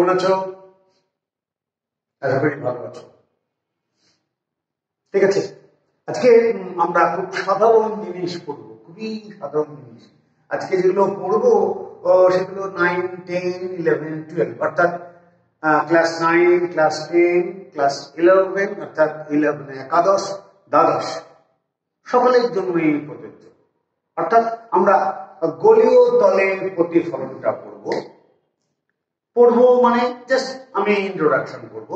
কেমন আছো? আশা করি ভালো আছো। ঠিক আছে, আজকে আমরা খুব সাধারণ জিনিস পড়বো, খুবই সাধারণ জিনিস। আজকে যেগুলো পড়বো সেগুলো 9, 10, 11, 12 অর্থাৎ ক্লাস 9, ক্লাস 10, ক্লাস 11 অর্থাৎ 11 একাদশ, দ্বাদশ সকলের জন্যই প্রযোজ্য। অর্থাৎ আমরা গোলীয় তলের প্রতিফলনটা পড়বো মানে জাস্ট আমি ইন্ট্রোডাকশন করবো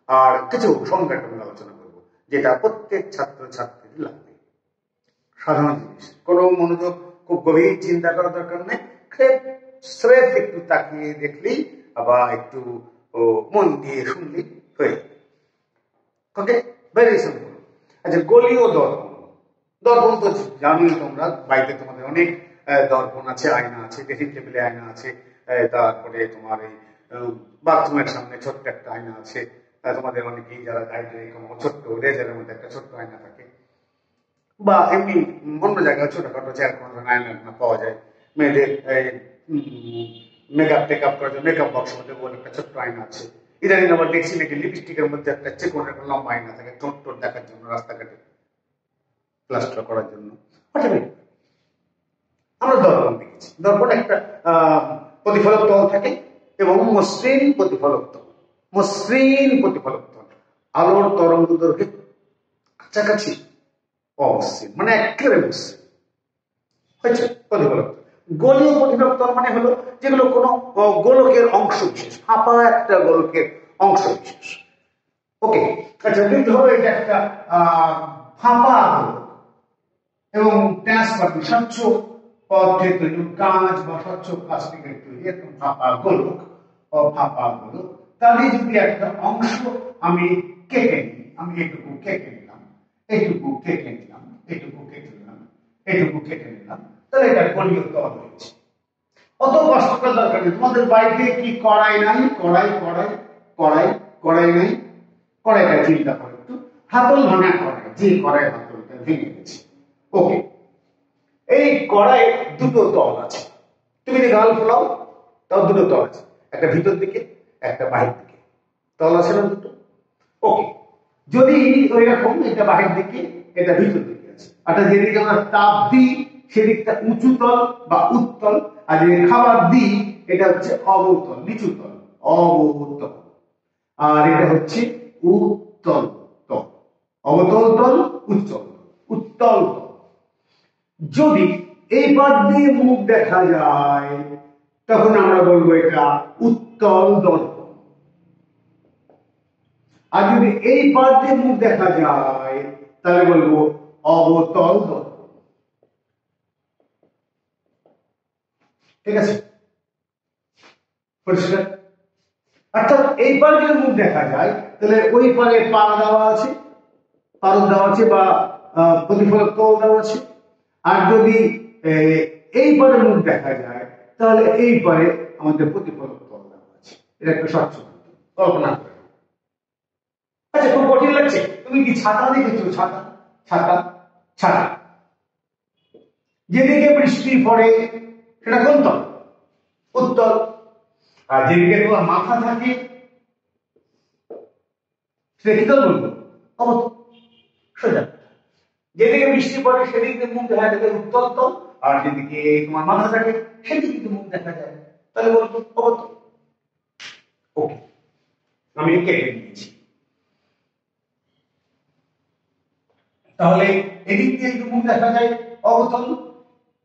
আর কিছু সংজ্ঞা আলোচনা করবো, যেটা প্রত্যেক ছাত্র ছাত্রীর লাগবে। সাধারণ জিনিস, কোনো মনোযোগ খুব গভীর চিন্তা করার দরকার নেই, স্রেফ একটু তাকিয়ে দেখলেই বা একটু মন দিয়ে শুনলেই হয়ে যাবে। ওকে, ভেরি সিম্পল। আচ্ছা, গোলীয় দর্পণ। দর্পণ তো জানোই তোমরা, বাড়িতে তোমাদের অনেক দর্পণ আছে, আয়না আছে, ড্রেসিং টেবিলে আয়না আছে, তারপরে তোমার এই বাথরুমের সামনে ছোট্ট একটা আয়না আছে, তোমাদের অনেকেই যারা গাইডে ছোট্ট রেজারের মধ্যে একটা ছোট্ট আয়না থাকে, বা এমনি অন্য জায়গায় ছোটখাটো আয়না পাওয়া যায়। মেয়েদের মেকআপ টেকআপ করার জন্য মেকআপ বক্সের মধ্যে বলে একটা ছোট্ট আয়না আছে। ইদানিং আবার দেখছি নাকি লিপস্টিকের মধ্যে একটা চিকন একটা লম্বা আয়না থাকে, ঠোঁট ঠোঁট দেখার জন্য, রাস্তাঘাটে প্লাস্টার করার জন্য। আমরা দর্পণ দেখেছি। দর্পণ একটা প্রতিফলক তল থাকে এবং মসৃণ প্রতিফলক তল। মসৃণ প্রতিফলক তল আলোর তরঙ্গ দৈর্ঘ্যে কাছাকাছি অমসৃণ, মানে একেবারে মসৃণ হয়েছে প্রতিফলক তল। গোলীয় প্রতিফলক তল মানে হলো যেগুলো কোনো গোলকের অংশ বিশেষ, ফাঁপা একটা গোলকের অংশ বিশেষ। ওকে, আচ্ছা, ধরো এটা একটা ফাঁপা গোলক এবং ট্রান্সপারেন্ট স্বচ্ছ পদার্থের তৈরি, কাঁচ বা স্বচ্ছ প্লাস্টিকের তৈরি একদম ফাঁপা গোলক ও ফাঁপা গোলক, তাহলে যদি একটা অংশ আমি কেটে নিই, আমি এটুকু কেটে নিলাম, এটুকু কেটে নিলাম, এটুকু কেটে নিলাম, এটুকু কেটে নিলাম, তাহলে এটা গোলীয় তল হয়েছে। অত কষ্ট করার দরকার নেই। তোমাদের বাড়িতে কি কড়াই নাই? কড়াই কড়াই কড়াই কড়াই নাই? কড়াইটা চিন্তা করো একটু, হাতল ভাঙা কড়াই, যে কড়াই হাতলটা ভেঙে গেছে। ওকে, এই কড়াই দুটো তল আছে। তুমি যদি গাল ফোলাও তাও দুটো তল আছে, একটা ভিতর দিকে একটা বাহির দিকে, তল আছে না দুটো? ওকে, যদি ওই রকম এটা বাহির দিকে এটা ভিতর দিকে আছে, অর্থাৎ যেদিকে আমরা তাপ দিই সেদিকটা উঁচু তল বা উত্তল, আর যদি খাবার দিই এটা হচ্ছে অবতল, নিচু তল, অবতল। আর এটা হচ্ছে উত্তল তল, অবতল তল, উত্তল, উত্তল তল। যদি এই পাশ দিয়ে মুখ দেখা যায় তখন আমরা বলবো এটা উত্তল দর্পণ। আর যদি এই পাশ দিয়ে মুখ দেখা যায় তাহলে বলবো অবতল দর্পণ। ঠিক আছে, পরিষ্কার? অর্থাৎ এই পাশ দিয়ে মুখ দেখা যায় তাহলে ওই পারে পাড়া দেওয়া আছে, পারদ দেওয়া আছে বা প্রতিফলক তল দেওয়া আছে। আর যদি এই পারে মুখ দেখা যায় তাহলে এই পারে আমাদের প্রতিফলক তল দেওয়া আছে। এটা একটা স্বচ্ছ কল্পনা করে। আচ্ছা, খুব কঠিন লাগছে? তুমি কি ছাতা দেখেছো? ছাতা, ছাতা, ছাতা। যেদিকে বৃষ্টি পড়ে সেটা কোন তল? উত্তল। আর যেদিকে তোমার মাথা থাকে সেটা কি তল বলবো? অবতল। সোজা। যেদিকে বৃষ্টি পড়ে সেদিকে মুখ দেখা যায় উত্তল তল, আর যেদিকে তোমার মাথা থাকে সেদিকে মুখ দেখা যায় তাহলে বলবো অবতল। ওকে, আমি কেটে নিয়েছি। তাহলে এদিক দিয়ে মুখ দেখা যায় অবতল,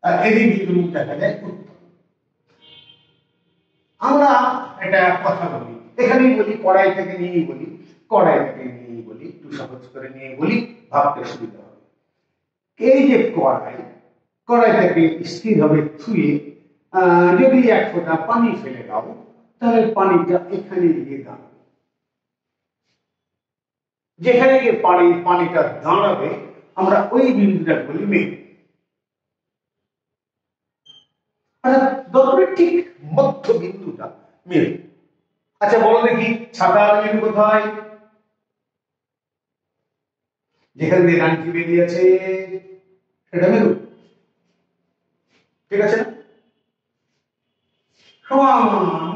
আর এদিক দিয়ে মুখ দেখা যায় উত্তল। আমরা একটা কথা বলি, এখানেই বলি, কড়াই থেকে নিয়েই বলি, কড়াই থেকে নিয়েই বলি, একটু সহজ করে নিয়ে বলি, ভাবতে সুবিধা হবে। এই যে কড়াই, কড়াইটাকে স্থিরভাবে ছুঁয়ে যদি এক ফোঁটা পানি ফেলে দাও তাহলে পানিটা এখানে গিয়ে দাঁড়াবে। যেখানে গিয়ে পানিটা দাঁড়াবে আমরা ওই বিন্দুটা বলি মেরু। দর্পণের ঠিক মধ্য বিন্দুটা মেরু। আচ্ছা, বলো দেখি ছাতার মেরু কোথায়? যেখান দিয়ে রানটি বেরিয়েছে সেটা মেরু। ঠিক আছে না? সমান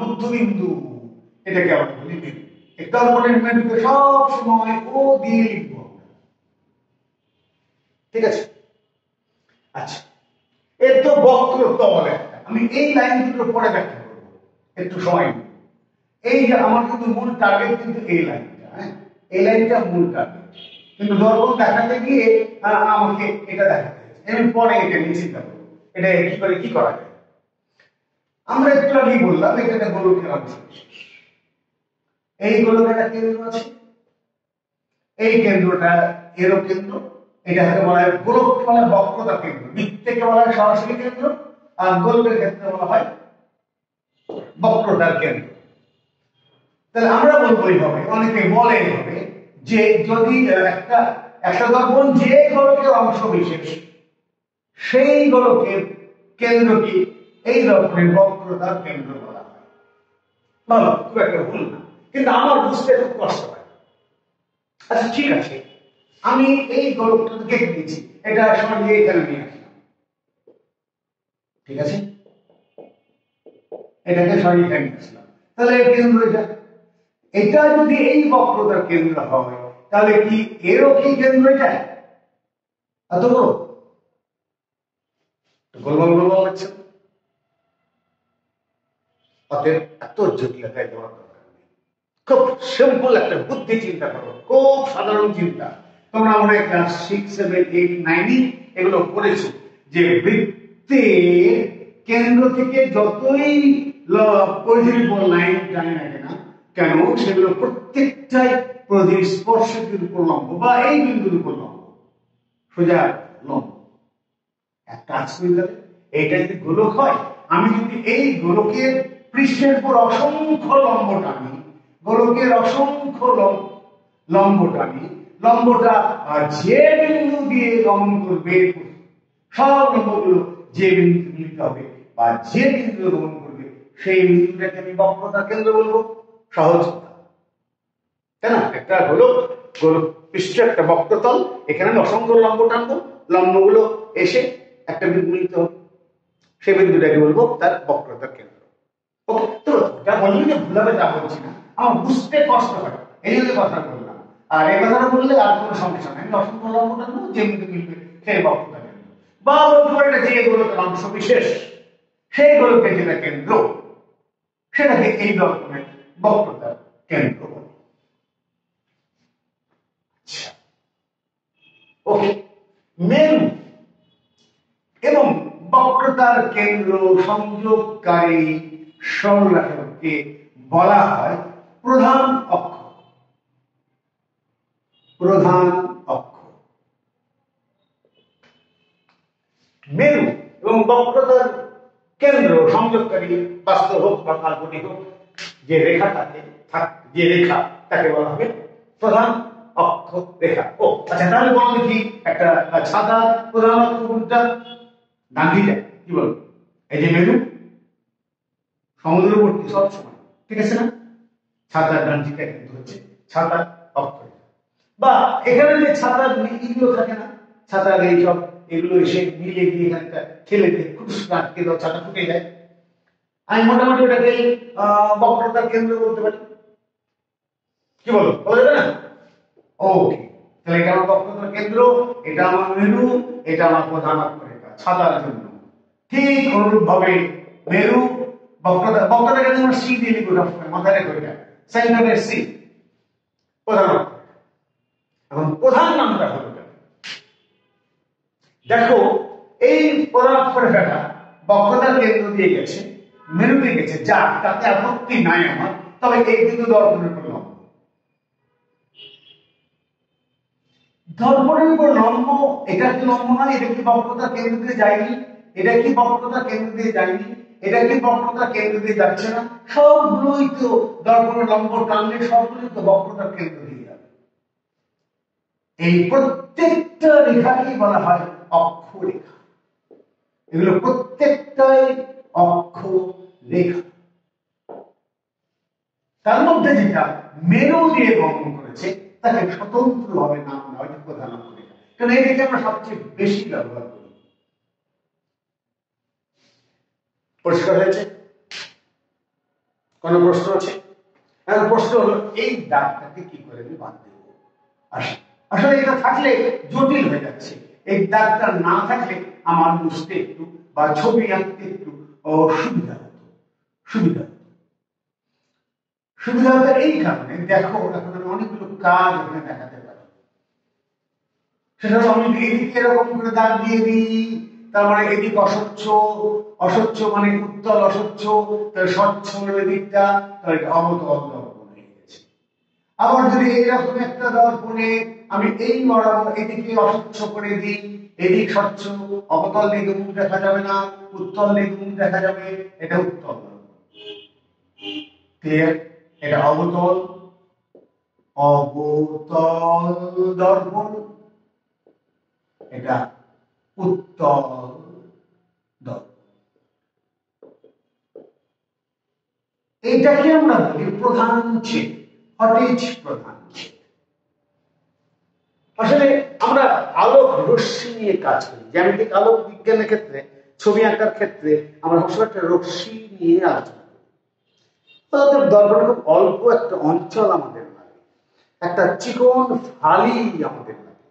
মধ্যবিন্দু, এটাকে আমরা বলি মেরু। এই দর্পণের মেরুকে সব সময় ও দিয়ে লিখবো, ঠিক আছে? আচ্ছা, এর তো বক্রতল একটা, আমি এই লাইন দুটো পরে ব্যাখ্যা করবো, একটু সময় নেব। এই যে আমার কিন্তু মূল টার্গেট কিন্তু এই লাইনটা, হ্যাঁ, এই লাইনটা মূল টার্গেট, কিন্তু দর্পণ দেখাতে গিয়ে আমাকে এটা দেখাতে হয়েছে, আমি পরে এটা নিয়ে চিন্তা করবো এটা কি করে কি করা যায়। আমরা একটু আগেই বললাম এখানে গোলকের অংশ, এই গোলকের একটা কেন্দ্র আছে, এই কেন্দ্রটা এরও কেন্দ্র, এটা হতে বলা হয় গোলককে বলা হয় বক্রতার কেন্দ্র, বৃত্তকে বলা হয় সরাসরি কেন্দ্র, আর গোলকের ক্ষেত্রে বলা হয় বক্রতার কেন্দ্র। তাহলে আমরা বলবো এইভাবে, অনেকে বলে এইভাবে যে যদি একটা একটা দর্পণ যে গোলকের অংশ বিশেষ, সেই গোলকের কেন্দ্রকে এই দর্পণের বক্রতার কেন্দ্র বলা হয়। ভালো, খুব একটা ভুল না, কিন্তু আমার বুঝতে খুব কষ্ট হয়। আচ্ছা ঠিক আছে, আমি এই গোলকটাকে কেটে দিয়েছি, এটা সরিয়ে এখানে নিয়ে আসলাম, ঠিক আছে, এটাকে সরিয়ে এখানে নিয়ে আসলাম, তাহলে এর কেন্দ্র এটা যদি এই বক্রতার কেন্দ্র হয়, তাহলে কি এরও কি কেন্দ্র এটা? এত বড় গোলমাল গোলমাল হচ্ছে, অতএব এত জটিলতায় দেওয়ার দরকার নেই, খুব সিম্পল একটা বুদ্ধি চিন্তা করো, খুব সাধারণ চিন্তা। তোমরা মনে হয় ক্লাস 6, 7, 8, 9 এগুলো পড়েছো যে বৃত্তের কেন্দ্র থেকে যতই পরিধির উপর লাইন টানে না কেন, সেগুলো প্রত্যেকটাই পরিধির স্পর্শকের উপর লম্ব বা এই বিন্দুর উপর লম্ব, সোজা লম্ব। এক কাজ করে এইটা যদি গোলক হয়, আমি যদি এই গোলকের পৃষ্ঠের উপর অসংখ্য লম্ব টানি, গোলকের অসংখ্য লম্ব টানি, লম্বটা যে বিন্দু দিয়ে গমন করবে, সব লম্বগুলো যে বিন্দু মিলিত হবে বা যে বিন্দু গমন করবে, সেই বিন্দুটাকে আমি বক্রতার কেন্দ্র বলবো। সহজ, তাই না? একটা গোলক, গোলক পৃষ্ঠ একটা বক্রতল, এখানে অসংখ্য লম্ব টানবো, লম্বগুলো এসে একটা বিন্দু মিলিত হবে, সেই বিন্দুটাকে বলবো তার বক্রতার কেন্দ্র। ওকে, তো যা বললি যে ভুলাবে তা বলছি না, আমার বুঝতে কষ্ট হয়, এই জন্য কথা বললাম। আর এই কথাটা বললে আর কোনো সমস্যা নেই, আমি অসংখ্য লম্ব টানবো, যে বিন্দু মিলবে সেই বক্রতা কেন্দ্র, বা বলতে পারে এটা যে গোলকের অংশ বিশেষ, সেই গোলকের যেটা কেন্দ্র, সেটাকে এই দর্পণের বক্রতার কেন্দ্র বলে। আচ্ছা, ওকে, মেরু এবং বক্রতার কেন্দ্র সংযোগকারী সরলরেখাকে বলা হয় প্রধান অক্ষ। প্রধান অক্ষ, মেরু এবং বক্রতার কেন্দ্র সংযোগকারী, বাস্তব হোক বা কাল্পনিক হোক, যে রেখা তাকে বলা হবে প্রধান অক্ষ রেখা। ও আচ্ছা, তাহলে বলো দেখি একটা ছাতা প্রধান অক্ষ কোনটা? ডান্ডিটা, কি বলবো? এই যে মেরু সমুদ্রবর্তী সব সময়, ঠিক আছে না? ছাতার ডান্ডিটা কিন্তু হচ্ছে ছাতার অক্ষ। বা এখানে যে ছাতার এগুলো থাকে না, ছাতার এইসব এগুলো এসে মিলে গিয়ে এখানটা ঠেলে দিয়ে খুব আটকে দাও, ছাতা ফুটে যায়, আমি মোটামুটি ওটাকে বক্রতার কেন্দ্র বলতে পারি। কি বলো, বলা যাবে না? ওকে, তাহলে এটা আমার বক্রতার কেন্দ্র, এটা আমার মেরু, এটা আমার প্রধান অক্ষ রেখা ছাতার জন্য। ঠিক অনুরূপ ভাবে মেরু বক্রতাকে আমরা সি দিয়ে লিখবো, মাথায় রেখো, এটা সেন্টারের সি, প্রধান অক্ষ। এখন প্রধান নামটা হলো, দেখো এই প্রধান অক্ষ রেখাটা বক্রতার কেন্দ্র দিয়ে গেছে, মেরু দিয়ে গেছে, যা তাতে আপত্তি নাই আমার, তবে এই কিন্তু দর্পণের উপর লম্ব। দর্পণের উপর লম্ব, এটা কি লম্ব নয়? এটা কি বক্রতার কেন্দ্র দিয়ে যায়নি? এটা কি বক্রতার কেন্দ্র দিয়ে যায়নি? এটা কি বক্রতার কেন্দ্র দিয়ে যাচ্ছে না? সবগুলোই তো দর্পণের লম্ব টানলে সবগুলোই তো বক্রতার কেন্দ্র দিয়ে যাবে। এই প্রত্যেকটা রেখাকেই বলা হয় অক্ষ রেখা, এগুলো প্রত্যেকটাই অক্ষ রেখা। তার মধ্যে যেটা মেরু দিয়ে গমন করেছে তাকে স্বতন্ত্রভাবে নাম দেওয়া হয় প্রধান অক্ষ রেখা, কারণ এই রেখা আমরা সবচেয়ে বেশি ব্যবহার করি। পরিষ্কার হয়েছে? কোন প্রশ্ন আছে? এখন প্রশ্ন হলো এই দাগটাকে কি করে আমি বাদ দেব? আসলে এটা থাকলে জটিল হয়ে যাচ্ছে। এই দাগটা না থাকলে আমার বুঝতে একটু বা ছবি আঁকতে একটু সুবিধা হতো। সুবিধা হতো এই কারণে, দেখো এখন আমি অনেকগুলো কাজ এখানে দেখাতে পারি। সেটা আমি এদিকে এরকম করে দাগ দিয়ে দিই, তার মানে এদিক অস্বচ্ছ মানে উত্তল অস্বচ্ছ, স্বচ্ছ এদিকটা অবতল দর্পণ হয়ে গেছে। আবার যদি এইরকম একটা দর্পণে আমি এই বরাবর এদিকে অস্বচ্ছ করে দিই, এদিক স্বচ্ছ, অবতল দিকে মুখ দেখা যাবে না, উত্তল দিকে মুখ দেখা যাবে, এটা উত্তল দর্পণ। ক্লিয়ার? এটা অবতল দর্পণ, এটা উত্তল দর্পণ। এইটাকে আমরা বলি প্রধান ছেদ, ফটেজ প্রধান ছেদ। আসলে আমরা আলোক রশ্মি নিয়ে কাজ করি, জ্যামিতিক আলোক বিজ্ঞানের ক্ষেত্রে, ছবি আঁকার ক্ষেত্রে আমরা সবসময় একটা রশ্মি নিয়ে আলোচনা করি। দর্পণে খুব অল্প একটা অঞ্চল আমাদের লাগে, একটা চিকন ফালি আমাদের লাগে,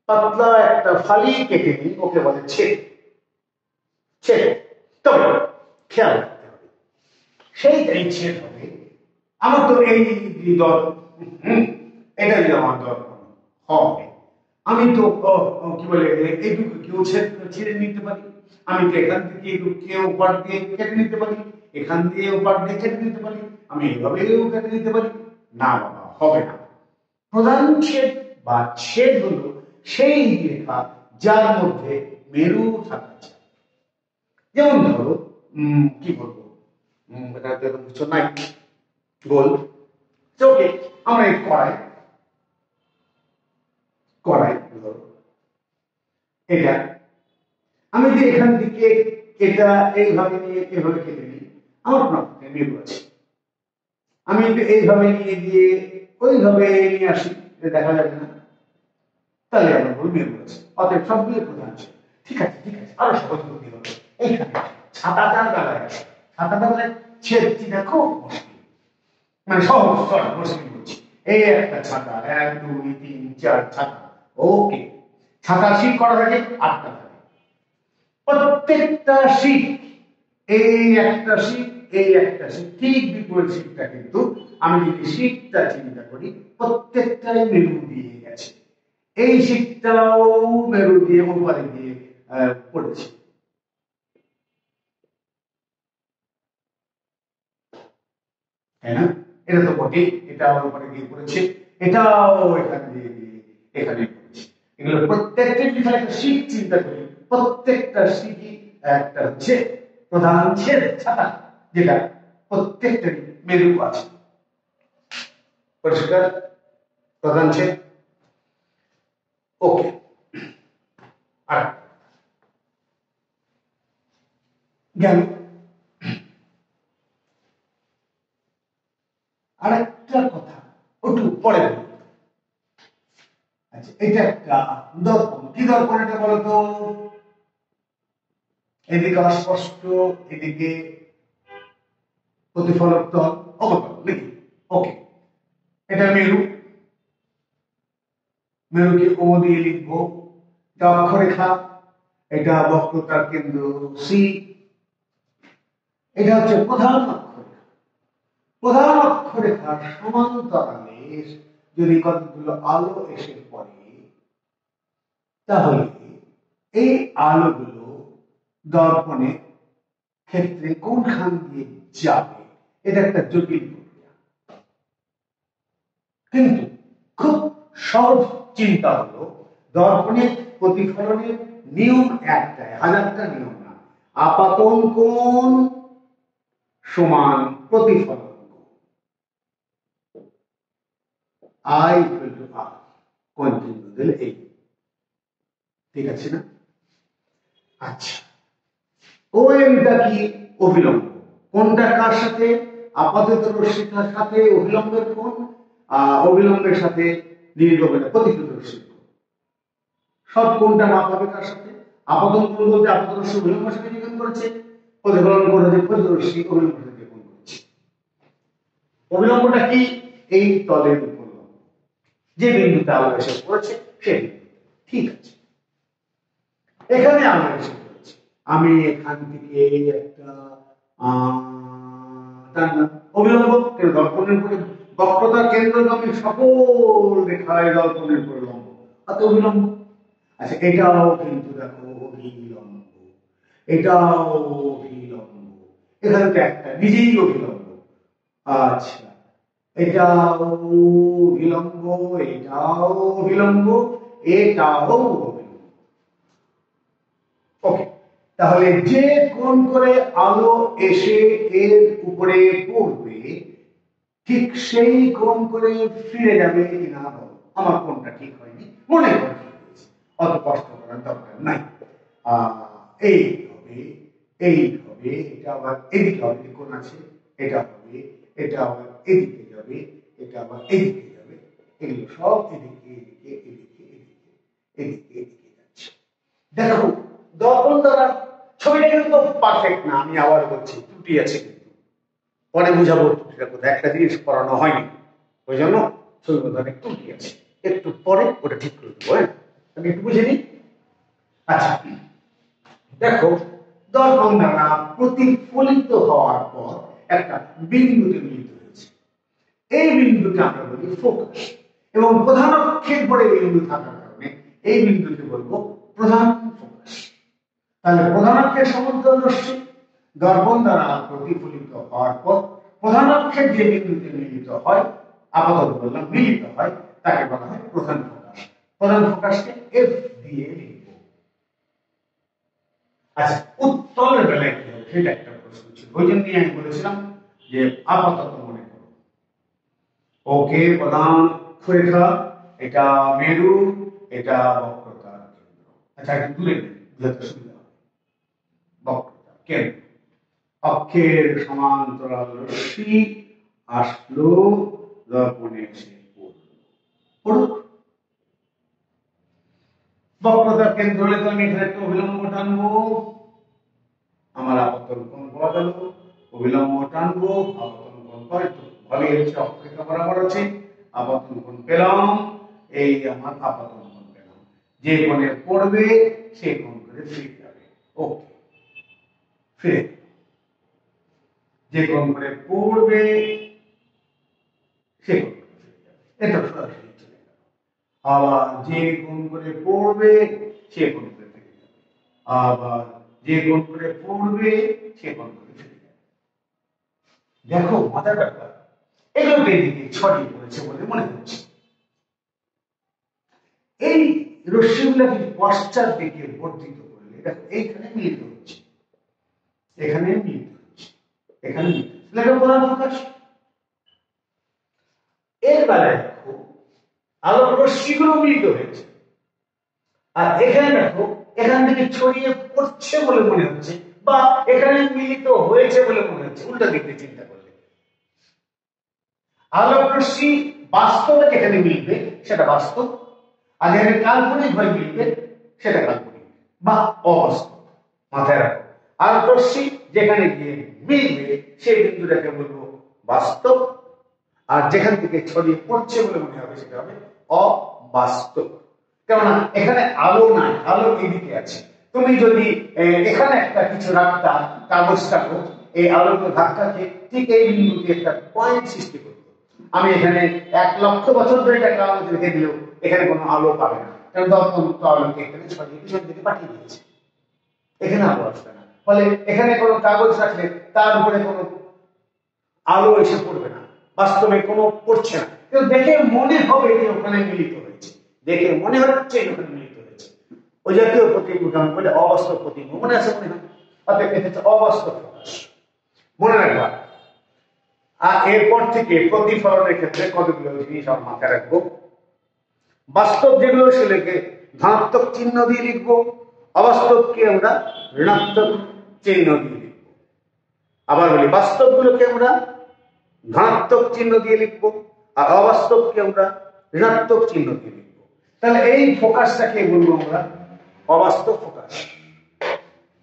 পাতলা একটা ফালি কেটে নিই, ওকে বলে ছেদ। তবে খেয়াল রাখতে হবে সেইটাই ছেদ হবে। আমার তো এই এটা যদি আমার দর্পণ হবে, আমি তো কি বলে এইটুকু কেউ ছেড়ে নিতে পারি, আমি তো এখান থেকে কেউ পাট দিয়ে কেটে নিতে পারি, এখান দিয়ে পাট দিয়ে কেটে নিতে পারি, আমি এইভাবেও কেটে নিতে পারি। না বাবা, হবে না। প্রধান ছেদ বা ছেদ হলো সেই রেখা যার মধ্যে মেরু থাকা যায়। যেমন ধরো কি বলবো, নাই গোল চোখে আমরা এই কড়াই ধরো, এটা আমি যদি এখান থেকে এটা এইভাবে নিয়ে এভাবে কেটে নিই, আমার প্রকৃতিতে মেরু আছে। আমি একটু এইভাবে নিয়ে গিয়ে ওইভাবে নিয়ে আসি, দেখা যাবে না, তাহলে আমরা বলবো মেরু আছে। অতএব সবগুলো প্রধান ছেদ। ঠিক আছে, আরো সহজ বুদ্ধি হলো, এইখানে ছাতাটার বেলায় আছে, ছাতাটার বেলায় ছেদটি দেখো মুশকিল, মানে সহজ মুশকিল বলছি। এই একটা ছাতা, 1 2 3 4 ছাতা, ওকে। ছাতা শীট করা থাকে 8টা থাকে, প্রত্যেকটা শীট এই একটা শীট ঠিক বিপরীত শীটটা, কিন্তু আমি যদি শীটটা চিন্তা করি প্রত্যেকটাই মেরু দিয়ে গেছে। এই শীটটাও মেরু দিয়ে উপরে দিয়ে পড়েছে। তাই না? এটা তো বটে, এটা উপরে দিয়ে পড়েছে, এটাও এখান দিয়ে এখানে পড়েছে। এগুলো প্রত্যেকটা একটা শীট চিন্তা করি, প্রত্যেকটা শীটই একটা হচ্ছে প্রধান ছেদ ছাতা, যেটা প্রত্যেকটা মেরু আছে। পরিষ্কার? প্রধান ছেদ ওকে। আর গেল আরেকটা কথা, ওটু পরে। আচ্ছা, এটা একটা দর্পণ। কি দর্পণ এটা বলতো? এদিকে অস্পষ্ট, এদিকে প্রতিফলক তল, অবতল নাকি? ওকে, এটা মেরুকে ও দিয়ে লিখবো। এটা অক্ষরেখা, এটা বক্রতার কেন্দ্র সি, এটা হচ্ছে প্রধান অক্ষরেখা। প্রধান অক্ষরেখার সমান্তরালে যদি কতগুলো আলো এসে পড়ে, তাহলে এই আলোগুলো দর্পণের ক্ষেত্রে কোনখান দিয়ে যাবে, এটা একটা জটিল প্রক্রিয়া। কিন্তু খুব সহজ চিন্তা হলো, দর্পণের প্রতিফলনের নিয়ম একটাই, হাজারটা নিয়ম না। আপাতন কোণ সমান প্রতিফলন কোণ, I = R, কোণ চিহ্ন দিলে এই। ঠিক আছে না? আচ্ছা, OMটা কি? অভিলম্ব। কোনটা কার সাথে? আপাতত রশ্মিটার সাথে অভিলম্বের কোণ, অভিলম্বের সাথে নির্গমনের প্রতিফলিত রশ্মির কোণ। সব কোণটা মাপ হবে কার সাথে? আপাতন কোণ বলতে আপাতত রশ্মি অভিলম্বের সাথে নির্গমন করেছে, প্রতিফলন কোণ হচ্ছে প্রতিফলিত রশ্মি অভিলম্বের সাথে কোণ করেছে। অভিলম্বটা কি? এই তলের উপর যে বিন্দুতে আলো এসে পড়েছে সেই বিন্দু। ঠিক আছে, এখানে আলো এসে পড়েছে, আমি এখান থেকে একটা অভিলম্ব দর্পণের উপরে বক্রতার কেন্দ্রগামী সকল রেখায় দর্পণের উপর লম্ব, অত অভিলম্ব। আচ্ছা, এটাও কিন্তু দেখো অভিলম্ব, এটাও অভিলম্ব, এখানে তো একটা নিজেই অভিলম্ব। আচ্ছা, এটাও অভিলম্ব, এটাও অভিলম্ব, এটাও অভিলম্ব। ওকে, তাহলে যে কোণ করে আলো এসে এর উপরে পড়বে ঠিক সেই কোণ করে ফিরে যাবে কিনা বলো। আমার কোণটা ঠিক হয়নি, মনে করো ঠিক হয়েছে, অত কষ্ট করার দরকার নাই। এই হবে, এই হবে, এটা আবার এদিকে হবে, কোণ আছে, এটা হবে, এটা আবার এদিকে যাবে, এটা আবার এদিকে যাবে, এগুলো সব এদিকে এদিকে এদিকে এদিকে এদিকে এদিকে যাচ্ছে। দেখো দর্পণ দ্বারা ছবিটা কিন্তু পারফেক্ট না, আমি আবার বলছি ত্রুটি আছে, কিন্তু পরে বুঝাবো ত্রুটিটা কোথায়। একটা জিনিস করানো হয়নি, ওই জন্য ছবির মধ্যে অনেক ত্রুটি আছে, একটু পরে ওটা ঠিক করে দেবো। হ্যাঁ, আমি একটু বুঝে নিই। আচ্ছা দেখো, দর্পণ দ্বারা প্রতিফলিত হওয়ার পর একটা বিন্দুতে মিলিত হয়েছে, এই বিন্দুকে আমরা বলি ফোকাস, এবং প্রধান অক্ষের পরে বিন্দু থাকার কারণে এই বিন্দুকে বলবো প্রধান ফোকাস। তাহলে প্রধান অক্ষের সমান্তরাল রশ্মি দর্পণ দ্বারা প্রতিফলিত হওয়ার পর প্রধান অক্ষের যে বিন্দুতে মিলিত হয়, আপাতত বললাম মিলিত হয়, তাকে বলা হয় প্রধান ফোকাস। প্রধান ফোকাসকে এফ দিয়ে লিখব। আচ্ছা, উত্তলের বেলায় কি হবে সেটা একটা প্রশ্ন ছিল, ওই জন্যই আমি বলেছিলাম যে আপাতত মনে করো। ওকে, প্রধান রেখা, এটা মেরু, এটা বক্রতার কেন্দ্র। আচ্ছা, একটু দূরে বুঝাতে সুবিধা হবে। বক্রতা কেন্দ্র, অক্ষের সমান্তরাল রশ্মি আসলো, দর্পণে এসে পড়ুক। বক্রতার কেন্দ্র হলে তো আমি এখানে একটা অভিলম্ব টানবো, আমার আপতন কোণ পাওয়া গেল, অভিলম্ব টানবো, আপতন কোণ পাই, তো ভালোই হচ্ছে, অক্ষরেখা বরাবর আছে, আপতন কোণ পেলাম, এই আমার আপতন কোণ পেলাম। যে কোণে পড়বে সে কোণ করে ফিরে যাবে। ওকে, ফিরে যে কোণ করে পড়বে সে কোণ করে ফিরে যাবে, এটা সরাসরি চলে গেল। আবার যে কোণ করে পড়বে সে কোণ করে ফিরে যাবে, আবার যে কোণ করে পড়বে সে কোণ করে ফিরে যাবে। দেখো মজার ব্যাপার, এগুলো এদিকে ছড়িয়ে পড়েছে বলে মনে হচ্ছে। এই রশ্মিগুলোকে পশ্চাৎ দিকে বর্ধিত করলে দেখো এইখানে মিলিত হচ্ছে, এখানে মিলিত হচ্ছে, এখানে মিলিত হচ্ছে, এটা প্রধান ফোকাস। এর বেলায় দেখো আলোর রশ্মিগুলো মিলিত হয়েছে, আর এখানে দেখো এখান থেকে ছড়িয়ে পড়ছে বলে মনে হচ্ছে, বা এখানে মিলিত হয়েছে বলে মনে হচ্ছে। উল্টা দিক দিয়ে চিন্তা করলে আলোক রশ্মি বাস্তবে যেখানে মিলবে সেটা বাস্তব, আর যেখানে কাল্পনিক ভাবে মিলবে সেটা কাল্পনিক বা অবাস্তব। মাথায় রাখো, আলোক রশ্মি যেখানে গিয়ে মিলবে সেই বিন্দুটাকে বলবো বাস্তব, আর যেখান থেকে ছড়িয়ে পড়ছে বলে মনে হবে সেটা হবে অবাস্তব। কেননা এখানে আলো নাই, আলো এদিকে আছে। তুমি যদি এখানে একটা কিছু রাখতা, কাগজ কাগজ, এই আলোর ধাক্কাকে ঠিক এই বিন্দুতে একটা পয়েন্ট সৃষ্টি করতো। আমি এখানে 1,00,000 বছর ধরে একটা কাগজ রেখে দিলেও এখানে কোনো আলো পাবে না, কারণ দর্পণ তো আলোকে এখানে ছড়িয়ে পিছন দিকে পাঠিয়ে দিয়েছে, এখানে আলো আসবে না। ফলে এখানে কোনো কাগজ রাখলে তার উপরে কোনো আলো এসে পড়বে না, বাস্তবে কোনো পড়ছে না, কিন্তু দেখে মনে হবে যে ওখানে মিলিত হয়েছে, দেখে মনে হচ্ছে ওখানে মিলিত হয়েছে। ওই জাতীয় প্রতিবিম্ব আমি বলে অবাস্তব প্রতিবিম্ব, মনে আছে মনে হয়? অর্থাৎ এটা হচ্ছে অবাস্তব প্রকাশ, মনে রাখবা। আর এরপর থেকে প্রতিফলনের ক্ষেত্রে কতগুলো জিনিস আমরা মাথায় রাখবো। বাস্তব যেগুলো সেগুলোকে ধনাত্মক চিহ্ন দিয়ে লিখবো, অবাস্তবকে আমরা ঋণাত্মক চিহ্ন দিয়ে লিখবো। আবার বলি, বাস্তবগুলোকে আমরা ধনাত্মক চিহ্ন দিয়ে লিখবো, আর অবাস্তবকে আমরা ঋণাত্মক চিহ্ন দিয়ে লিখবো। তাহলে এই ফোকাসটাকে বলবো আমরা অবাস্তব ফোকাস,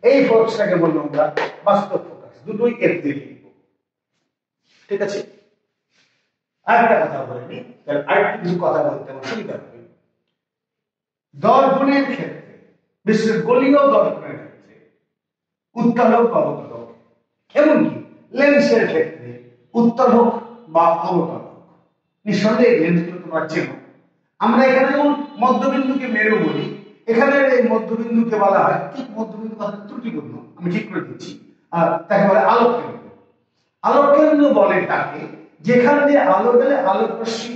এই ফোকাসটাকে বলবো আমরা বাস্তব ফোকাস, দুটোই এর দিয়ে লিখবো। ঠিক আছে? আরেকটা কথা বলে নি, তাহলে আরেকটা কিছু কথা বলতে আমার সুবিধা হবে। দর্পণের ক্ষেত্রে, বিশেষ করে গলীয় দর্পণের ক্ষেত্রে উত্তল হোক বা অবতল হোক, এমনকি লেন্সের ক্ষেত্রে উত্তল হোক বা অবতল হোক, নিঃসন্দেহে লেন্সগুলো তোমরা চেনো। আমরা এখানে যেমন মধ্যবিন্দুকে মেরু বলি, এখানে এই মধ্যবিন্দুকে বলা হয়, ঠিক মধ্যবিন্দু কথা ত্রুটিপূর্ণ, আমি ঠিক করে দিচ্ছি, আর তাকে বলে আলোক কেন্দ্র। আলোক কেন্দ্র বলে তাকে যেখান দিয়ে আলো গেলে আলোক রশ্মি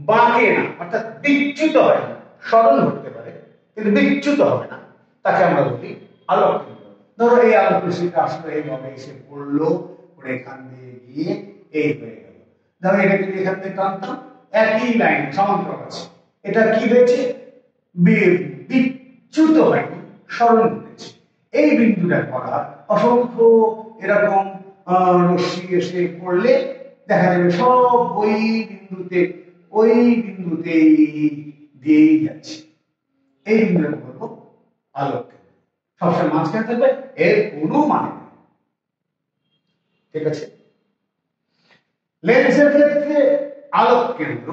বাঁকে না, অর্থাৎ বিচ্যুত হয় না, সরল হতে পারে কিন্তু বিচ্যুত হবে না, তাকে আমরা বলি আলোক কেন্দ্র। ধরো এই আলোক রশ্মিটা আসলে এইভাবে এসে পড়লো, পড়ে এখান দিয়ে গিয়ে এই হয়ে গেল। ধরো এটা যদি এখান থেকে টানতাম, একই লাইন সমান্তরাল আছে, এটা কি হয়েছে, বিচ্যুত হয়নি, সরল হয়েছে। এই বিন্দুটার পড়া অসংখ্য এরকম রশ্মি এসে পড়লে দেখা যাবে সব ওই বিন্দুতে দিয়েই যাচ্ছে। এই বিন্দুটাকে বলবো আলোক কেন্দ্র। সবসময় মাঝখানে থাকবে, এর কোনো মানে নেই, ঠিক আছে। লেন্সের ক্ষেত্রে আলোক কেন্দ্র,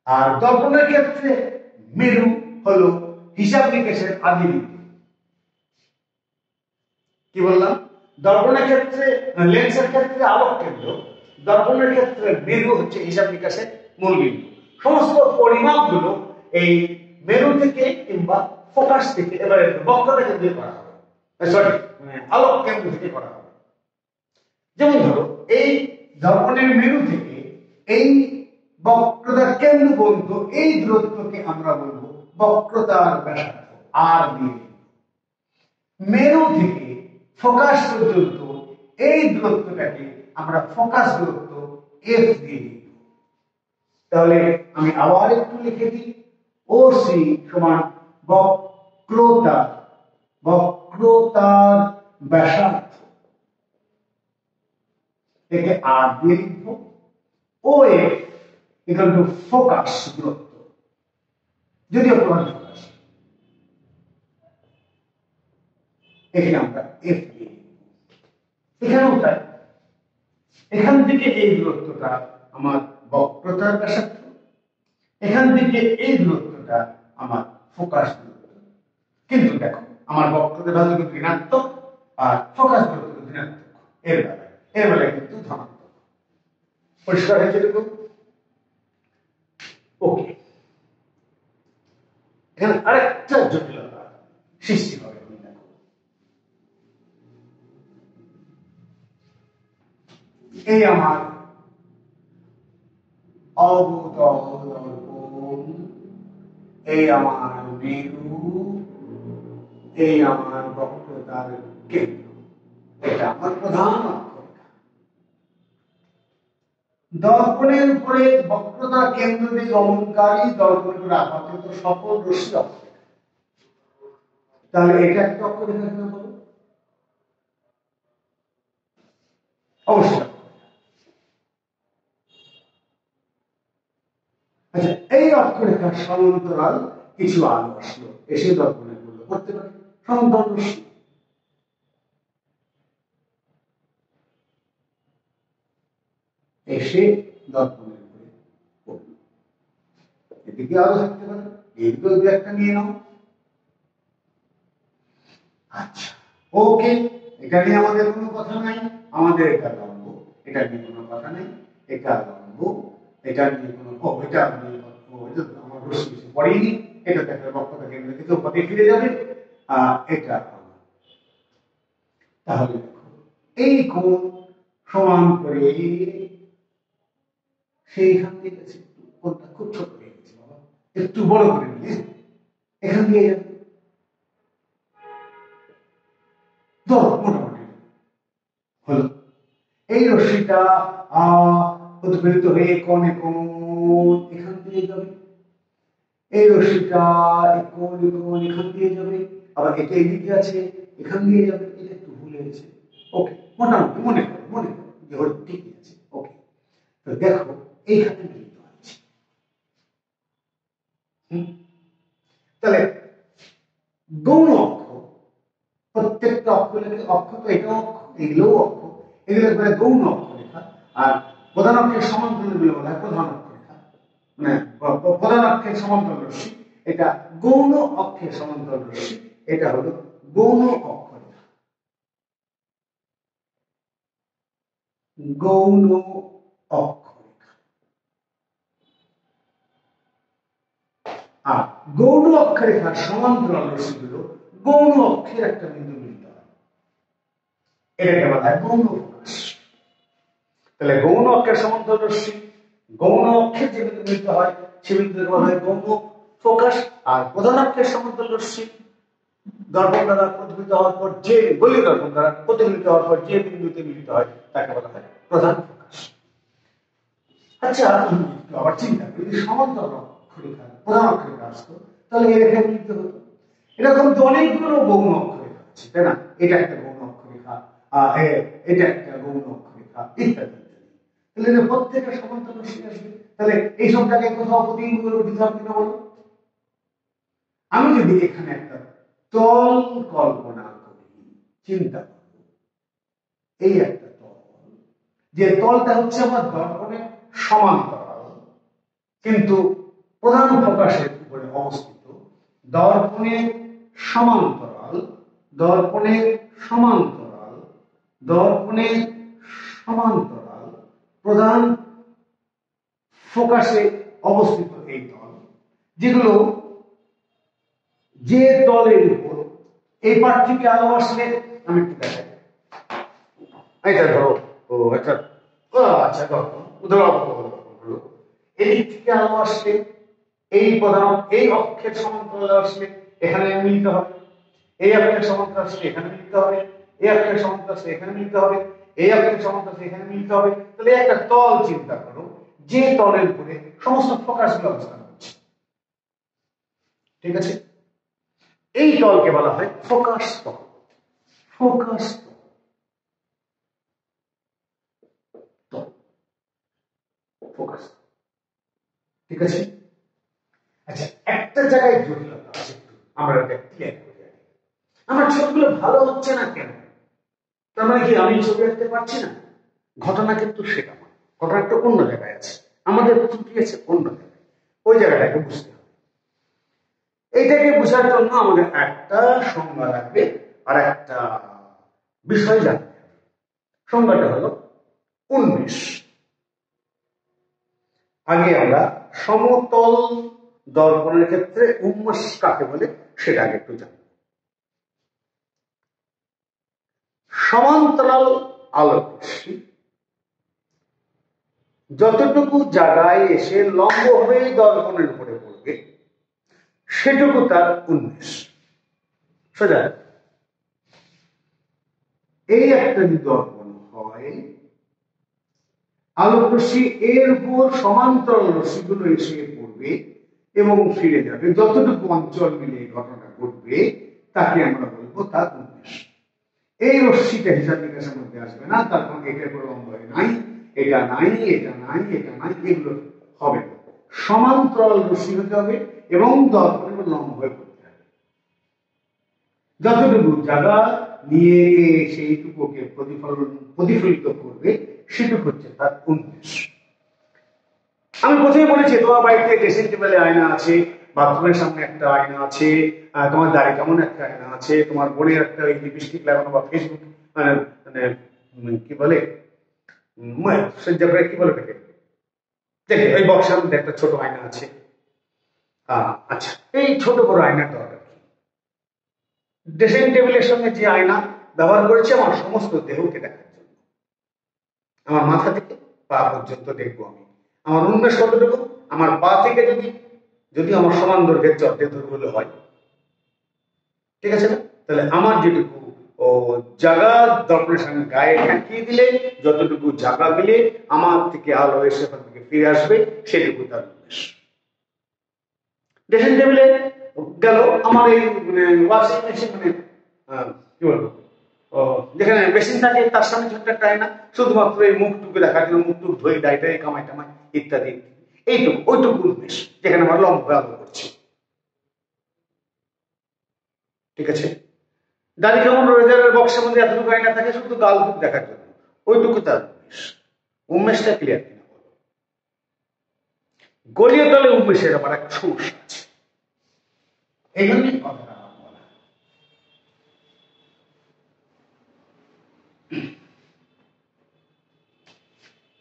আর দর্পণের ক্ষেত্রে মেরু হলো হিসাব নিকেশের আদি বিন্দু। কি বললাম? দর্পণের ক্ষেত্রে, লেন্সের ক্ষেত্রে আলোক কেন্দ্র, দর্পণের ক্ষেত্রে মেরু হচ্ছে হিসাব নিকাশের মূল বিন্দু। সমস্ত পরিমাপগুলো এই মেরু থেকে কিংবা ফোকাস থেকে, এবারে বক্রতা কেন্দ্র করা হবে, সরি আলোক কেন্দ্র থেকে করা হবে। যেমন ধরো এই দর্পণের মেরু থেকে এই বক্রতার কেন্দ্র পর্যন্ত এই দূরত্বকে আমরা বলবো বক্রতার ব্যাসার্ধ আর দিয়ে। মেরু থেকে ফোকাস পর্যন্ত এই দূরত্বটাকে আমরা ফোকাস দূরত্ব এফ দিয়ে দিব। তাহলে আমি আবার একটু লিখে দিই, ওসি সমান বক্রতার ব্যাসার্ধ, একে আর দিয়ে লিখবো। ও এফ ইকুয়াল টু ফোকাস দূরত্ব, যদিও প্রধান ফোকাস, একে আমরা এফ দিয়ে লিখব। এখানেও তাই, এখান থেকে এই দূরত্বটা আমার বক্রতার ব্যাসার্ধ, এখান থেকে এই দূরত্বটা আমার ফোকাস দূরত্ব। কিন্তু দেখো আমার বক্রতার ভ্যালু কিন্তু ঋণাত্মক আর ফোকাস দূরত্ব ঋণাত্মক, এর বেলায় কিন্তু ধনাত্মক। পরিষ্কার হয়েছে দেখো? ওকে, এখানে আরেকটা জটিলতা সৃষ্টি হবে। দেখো এই আমার অবতল দর্পণ, এই আমার মেরু, এই আমার বক্রতার কেন্দ্র, এটা আমার প্রধান অক্ষরেখা। দর্পণের উপরে বক্রতার কেন্দ্র দিয়ে গমনকারী দর্পণের উপরে আপাতত সকল রশ্মি অক্ষরেখা। তাহলে এটা একটা অক্ষরেখা কিনা বলো? অবশ্যই। আচ্ছা, এই অক্ষরেখার সমান্তরাল কিছু আলো আসলো, এসে দর্পণের মূল্য করতে পারে সমান্তরাল রশ্মি। এসে দর্পণের উপরে পড়ল, এদিকে আলো থাকতে পারে, এদিকেও দু একটা নিয়ে নাও। আচ্ছা, ওকে, এটা নিয়ে আমাদের কোনো কথা নাই, আমাদের এটা লম্ব, এটা নিয়ে কোনো কথা নেই, এটা লম্ব, এটা নিয়ে কোনো, এটা নিয়ে আমার রশ্মি পড়েনি, এটা দেখে বক্রতা কেন্দ্র থেকে পথে ফিরে যাবে, এটা। তাহলে দেখো এই কোণ সমান করে সেইখান থেকে কোণটা খুব ছোট হয়ে গেছে, বাবা একটু বড় করে নিয়ে এখান দিয়ে যাবে, ধরো মোটামুটি হলো। এই রশ্মিটা প্রতিফলিত হয়ে কোণে কোণ এখান দিয়ে যাবে, এই রশ্মিটা কোণ এখান দিয়ে যাবে, আবার এটা এদিকে আছে এখান দিয়ে যাবে, এটা একটু ভুলে গেছে। ওকে, মোটামুটি মনে করো যে হলো ঠিকই আছে। ওকে, তো দেখো এইখানে মিলিত হচ্ছে। তাহলে গৌণ অক্ষ, প্রত্যেকটা অক্ষ তো এটা অক্ষ, এগুলো অক্ষ, এগুলো গৌণ অক্ষরেখা। আর প্রধান অক্ষের সমান্তরাল বলা হয় প্রধান অক্ষরেখা, মানে প্রধান অক্ষের সমান্তরাল রশ্মি, এটা গৌণ অক্ষের সমান্তরাল রশ্মি, এটা হলো গৌণ অক্ষরেখা। গৌণ অক্ষরেখা। আর গৌণ অক্ষরেখার সমান্তরাল রশ্মিগুলো গৌণ অক্ষের একটা বিন্দু মিলিত হয়, এটাকে বলা হয় গৌণ ফোকাস। তাহলে গৌণ অক্ষের সমান্তরাল রশ্মি গৌণ অক্ষের যে বিন্দু মিলিত হয় সে বিন্দুকে বলা হয় গৌণ ফোকাস। আর প্রধান অক্ষের সমান্তরাল রশ্মি দর্পণ দ্বারা প্রতিফলিত হওয়ার পর যে গলি দর্পণ দ্বারা প্রতিফলিত হওয়ার পর যে বিন্দুতে মিলিত হয় তাকে বলা হয় প্রধান ফোকাস। আচ্ছা, আবার চিন্তা করি যদি সমান্তরাল অক্ষরেখা প্রধান অক্ষরেখা আসতো তাহলে এই রেখা মিলিত হতো। এরকম তো অনেকগুলো গৌণ অক্ষরেখা আছে, তাই না? এটা একটা গৌণ অক্ষরেখা, এটা একটা গৌণ অক্ষরেখা, ইত্যাদি। তাহলে প্রত্যেকটা সমান্তরাল রশ্মি আসবে, তাহলে এই সব জায়গায় কোথাও প্রতিবিম্বগুলো দিতে হবে কিনা বলো? আমি যদি এখানে একটা তল কল্পনা করি, চিন্তা করি, এই একটা তল, যে তলটা হচ্ছে আমার দর্পণের সমান্তরাল কিন্তু প্রধান ফোকাসের উপরে অবস্থিত, দর্পণের সমান্তরাল, দর্পণের সমান্তরাল, দর্পণের সমান্তরাল প্রধান ফোকাসে অবস্থিত এই তল, যেগুলো যে তলের উপর এই পার্ট থেকে আলো আসলে, আমি একটু দেখাই, এটা ধরো, ও আচ্ছা আচ্ছা ধরো এদিক থেকে আলো আসলে এই প্রধান এই অক্ষের সমান্তরাল আসলে এখানে মিলিত হবে, এই অক্ষের সমান্তরাল আসলে এখানে মিলিত হবে, এই অক্ষের সমান্তরাল আসলে এখানে মিলিত হবে, এই অক্ষের সমান্তরাল আসলে এখানে মিলিত হবে। তাহলে একটা তল চিন্তা করো যে তলের উপরে সমস্ত ফোকাসগুলো অবস্থান করছে, ঠিক আছে? এই তলকে বলা হয় ফোকাস তল। ফোকাস তল, ফোকাস, ঠিক আছে? আচ্ছা, একটা জায়গায় জটিলতা আছে, আমরা এটা ক্লিয়ার করি। আমার ছবিগুলো ভালো হচ্ছে না কেন? তার মানে কি আমি ছবি আঁকতে পারছি না? ঘটনা কিন্তু সেটা নয়, ঘটনাটা অন্য জায়গায় আছে, আমাদের ত্রুটি আছে অন্য জায়গায়, ওই জায়গাটাকে বুঝতে হবে। এইটাকে বোঝার জন্য আমাদের একটা সংজ্ঞা লাগবে আর একটা বিষয় জানতে হবে। সংজ্ঞাটা হলো উন্মেষ। আগে আমরা সমতল দর্পণের ক্ষেত্রে উন্মেষ কাকে বলে সেটা আগে একটু জানি। সমান্তরাল আলোক রশ্মি যতটুকু জায়গায় এসে লম্বভাবে দর্পণের উপরে পড়বে সেটুকু তার উন্মেষ। সোজা এই একটা যদি দর্পণ হয়, আলোক রশ্মি এর উপর সমান্তরাল রশ্মিগুলো এসে পড়বে এবং ফিরে যাবে, যতটুকু অঞ্চল মিলে ঘটনা ঘটবে তাকে আমরা বলবো তার উন্মেষ। এই রশ্মিটা হিসাব নিকাশের মধ্যে আসবে না, তার কোনো এটার কোনো লম্ব নাই, এটা নাই, এটা নাই, এটা নাই, এগুলো হবে না। সমান্তরাল রশ্মি হতে হবে এবং দর্পণের লম্ব হয়ে পড়তে হবে। যতটুকু জায়গা নিয়ে সেইটুকুকে প্রতিফলিত করবে সেটুকু হচ্ছে তার উন্মেষ। আমি প্রথমে বলেছি তোমার বাড়িতে ড্রেসিং টেবিলে আয়না আছে, বাথরুমের সামনে একটা আয়না আছে, তোমার দাড়ি কেমন একটা আয়না আছে, তোমার বোনের একটা ওই লিপস্টিক লাগানো বা ফেসবুক মানে কি বলে কি বলে থাকে দেখে ওই বক্সের মধ্যে একটা ছোট আয়না আছে। আচ্ছা, এই ছোট বড় আয়নাটা ড্রেসিং টেবিলের সঙ্গে যে আয়না ব্যবহার করেছে আমার সমস্ত দেহকে দেখার জন্য, আমার মাথা থেকে পা পর্যন্ত দেখবো আমি, আমার উন্মেষ কতটুকু, আমার পা থেকে যদি আমার সমান দৈর্ঘ্যের চর্চা দৈর্ঘ্য হয়, ঠিক আছে না? তাহলে আমার যেটুকু জায়গা দর্পণের সঙ্গে গায়ে ঠেকিয়ে দিলে যতটুকু জায়গা মিলে আমার থেকে আলো এসে ফিরে আসবে সেটুকু তার উন্মেষ। ড্রেসিং টেবিলে গেল আমার এই ওয়াশিং মেশিন, মানে কি বলবো, যেখানে মেশিন থাকে তার সামনে ছোট্ট একটা আয়না, শুধুমাত্র এই মুখটুকু দেখার জন্য, মুখটুক ধুয়ে ডাইটাই কামাই টামাই ইত্যাদি, এইটুকু ওইটুকু উন্মেষ যেখানে আমার লম্ব আলো করছে, ঠিক আছে? দাড়ি কেমন রোজারের বক্সের মধ্যে এতটুকু আয়না থাকে শুধু গাল দেখার জন্য, ওইটুকু তার উন্মেষ। উন্মেষটা ক্লিয়ার কিনা বলো? গোলীয় তলে উন্মেষের আবার এক সমস্যা আছে, এই জন্যই কথাটা বলা।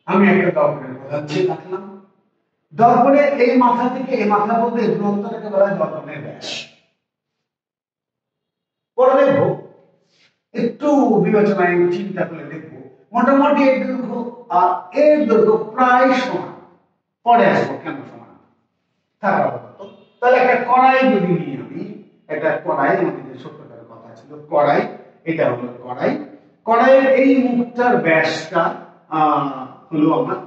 আমি একটা দর্পণের বোঝাচ্ছি রাখলাম, দর্পণের এই মাথা থেকে এই মাথা বলতে দূরত্বটাকে বলা হয় দর্পণের ব্যাস। পরে দেখবো, একটু বিবেচনায় চিন্তা করে দেখবো, মোটামুটি এর দৈর্ঘ্য আর এর দৈর্ঘ্য প্রায় সমান। পরে আসবো কেন সমান থাকার কথা। তাহলে একটা কড়াই যদি নিই আমি, একটা কড়াই, আমাদের যে ছোট্টটার কথা ছিল কড়াই, এটা হলো কড়াই। কড়াইয়ের এই মুখটার ব্যাসটা হলো আমার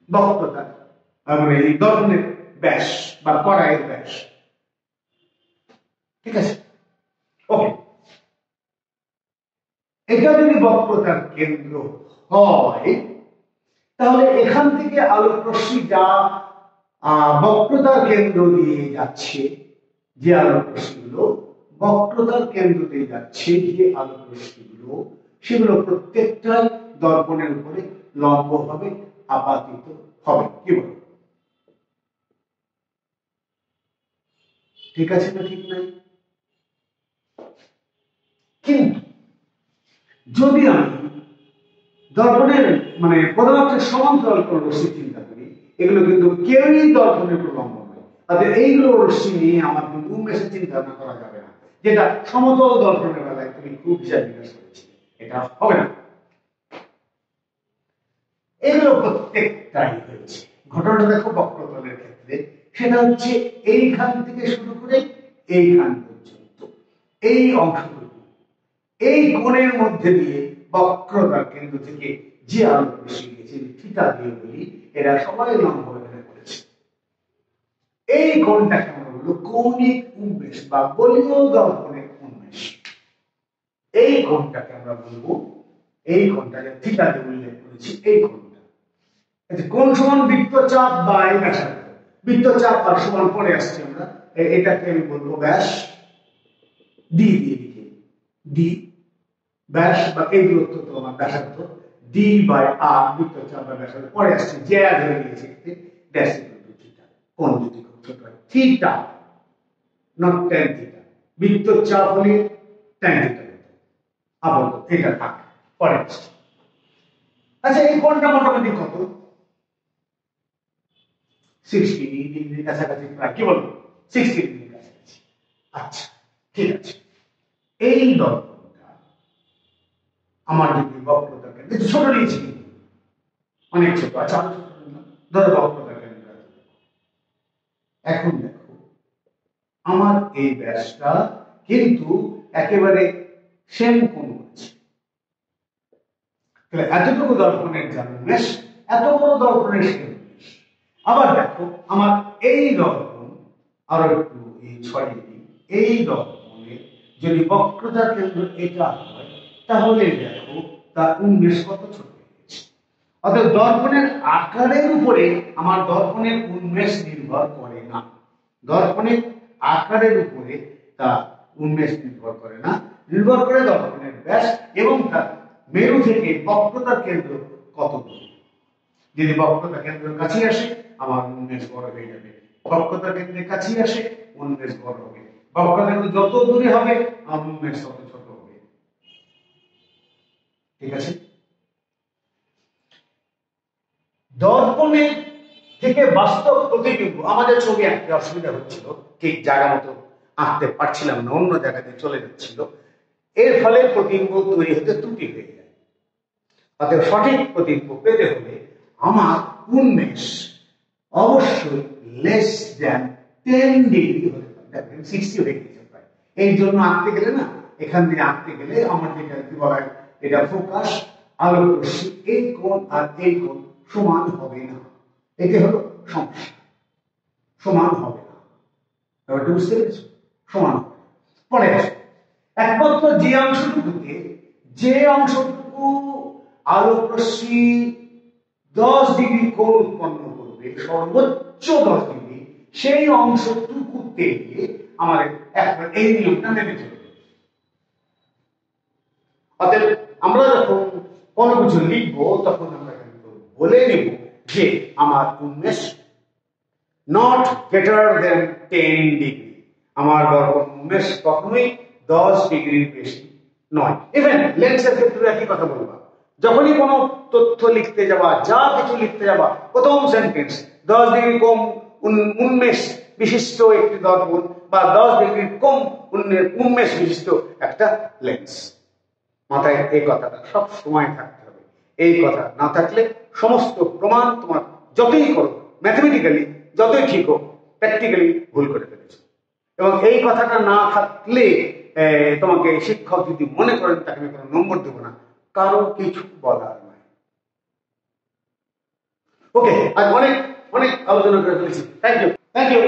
বক্রতা, মানে এই দর্পণের ব্যাস বা কড়াইয়ের ব্যাস। ঠিক আছে, ওকে। এটা যদি বক্রতার কেন্দ্র হয়, তাহলে এখান থেকে আলোক রশ্মি যা বক্রতার কেন্দ্র দিয়ে যাচ্ছে, যে আলোক রশ্মিগুলো বক্রতার কেন্দ্র দিয়ে যাচ্ছে, যে আলোক রশ্মিগুলো, সেগুলো প্রত্যেকটাই দর্পণের উপরে লম্ব হবে, আপাতিত হবে। কি বল, ঠিক আছে না ঠিক নাই? কিন্তু যদি আমি দর্পণের মানে প্রধানত সমান্তরাল কোন রশ্মি চিন্তা করি, এগুলো কিন্তু কেউই দর্পণের উপর লম্ব নয়। তাদের এইগুলো রশ্মি নিয়ে আমার কিন্তু উন্মেষের চিন্তা ভাবনা করা যাবে না, যেটা সমতল দর্পণের বেলায় তুমি খুব হিসাব বিকাশ করেছি, এটা হবে না। এগুলো প্রত্যেকটাই হয়েছে। ঘটনা দেখো বক্রতলের ক্ষেত্রে, সেটা হচ্ছে এইখান থেকে শুরু করে এইখান পর্যন্ত, এই অংশটুকু, এই কোণের মধ্যে দিয়ে বক্রতার কেন্দ্র থেকে যে আলোক রশ্মি গেছে, থিটা দিয়ে বলি, এরা সবাই লম্ব এখানে করেছে। এই কোণটাকে আমরা বলবো কৌণিক উন্মেষ বা গোলীয় দর্পণের উন্মেষ। এই কোণটাকে আমরা বলবো, এই কোণটাকে থিটা দিয়ে উল্লেখ করেছি, এই কোণটা। কোণ সমান বৃত্তচাপ বা এই ব্যাসার্ধ, বৃত্তচাপ আর সমান পরে আসছে আমরা, এটাকে আমি বলবো ব্যাস, ডি দিয়ে লিখে, ডি ব্যাস বা এই দূরত্ব তো আমার ব্যাসার্ধ, ডি বাই আর বৃত্তচাপ বা ব্যাসার্ধ পরে আসছে, জ্যা ধরে নিয়েছে ড্যাশ ইকুয়াল থিটা। কোণ যদি খুব ছোট হয়, থিটা নট ট্যান থিটা, বৃত্তচাপ হলে ট্যান থিটা হতো, আপাতত এটা থাক, পরে আসছে। আচ্ছা, এই কোণটা মোটামুটি কত? 60 ডিগ্রির কাছাকাছি, প্রায় কি বলবো 60 ডিগ্রির কাছাকাছি। আচ্ছা, ঠিক আছে। এই দর্পণটা আমার যদি বক্রতা কেন্দ্র ছোট নিয়েছি, অনেক ছোট, আচ্ছা ধরো বক্রতা কেন্দ্র। এখন দেখো আমার এই ব্যাসটা কিন্তু একেবারে সেম কোণ আছে, তাহলে এতটুকু দর্পণের যা উন্মেষ, এত বড় দর্পণের সেম উন্মেষ। আবার দেখো আমার এই দর্পণ, আরো একটু এই ছড়িয়ে দিই, এই দর্পণের যদি বক্রতার কেন্দ্র এটা হয়, তাহলে দেখো তার উন্মেষ কত ছোট হয়েছে। অর্থাৎ দর্পণের আকারের উপরে আমার দর্পণের উন্মেষ নির্ভর করে না, দর্পণের আকারের উপরে তা উন্মেষ নির্ভর করে না, নির্ভর করে দর্পণের ব্যাস এবং তার মেরু থেকে বক্রতার কেন্দ্র কত দূর। যদি বক্রতা কেন্দ্রের কাছে আসে, আমার উন্মেষ বড় হয়ে যাবে, বক্রতা কেন্দ্রের কাছে আসে, উন্মেষ বড় হবে, বক্রতা কেন্দ্র যত দূরে হবে, আমার উন্মেষ তত ছোট হবে। ঠিক আছে? দর্পণের থেকে বাস্তব প্রতিবিম্ব, আমাদের ছবি আঁকতে অসুবিধা হচ্ছিল, ঠিক জায়গা মতো আঁকতে পারছিলাম না, অন্য জায়গাতে চলে যাচ্ছিল, এর ফলে প্রতিবিম্ব তৈরি হতে ত্রুটি হয়ে যায়। অতএব সঠিক প্রতিবিম্ব পেতে হলে আমার উন্মেষ অবশ্যই লেস দ্যান 10 ডিগ্রি হতে হবে। দেখেন 60 হয়ে গেছে প্রায়। এই জন্য আঁকতে গেলে না, এখান থেকে আঁকতে গেলে আমার যেটা বলা হয়, এটা ফোকাস, আলোক রশ্মি, এই কোণ আর এই কোণ সমান হবে না, এটা হলো সমস্যা, সমান হবে না। ব্যাপারটা বুঝতে পেরেছো? সমান হবে। পরে আসে একমাত্র যে অংশটুকু আলোক রশ্মি 10 ডিগ্রি কোণ উৎপন্ন করবে, সর্বোচ্চ 10 ডিগ্রি, সেই অংশটুকুতে গিয়ে আমাদের এই নিয়মটা মেনে চলবে। অতএব আমরা যখন কোনো কিছু লিখবো তখন আমরা কিন্তু বলে নিব যে আমার উন্মেষ নট গ্রেটার দেন 10 ডিগ্রি, আমার উন্মেষ কখনোই 10 ডিগ্রির বেশি নয়। ইভেন লেন্সের ক্ষেত্রে একই কথা বলবা, যখনই কোনো তথ্য লিখতে যাবা, যা কিছু লিখতে যাবা, প্রথম সেন্টেন্স 10 ডিগ্রি কম উন্মেষ বিশিষ্ট একটি দর্পণ বা 10 ডিগ্রি কম উন্মেষ বিশিষ্ট একটা লেন্স। মাথায় এই কথাটা সব সময় থাকতে হবে। এই কথা না থাকলে সমস্ত প্রমাণ তোমার যতই করো, ম্যাথমেটিক্যালি যতই ঠিক হোক, প্র্যাকটিক্যালি ভুল করে ফেলেছো। এবং এই কথাটা না থাকলে তোমাকে শিক্ষক যদি মনে করেন তাকে আমি কোনো নম্বর দেবো না, কারো কিছু বলার নাই। ওকে, আজ অনেক অনেক আলোচনা করে ফেলেছি। Thank you.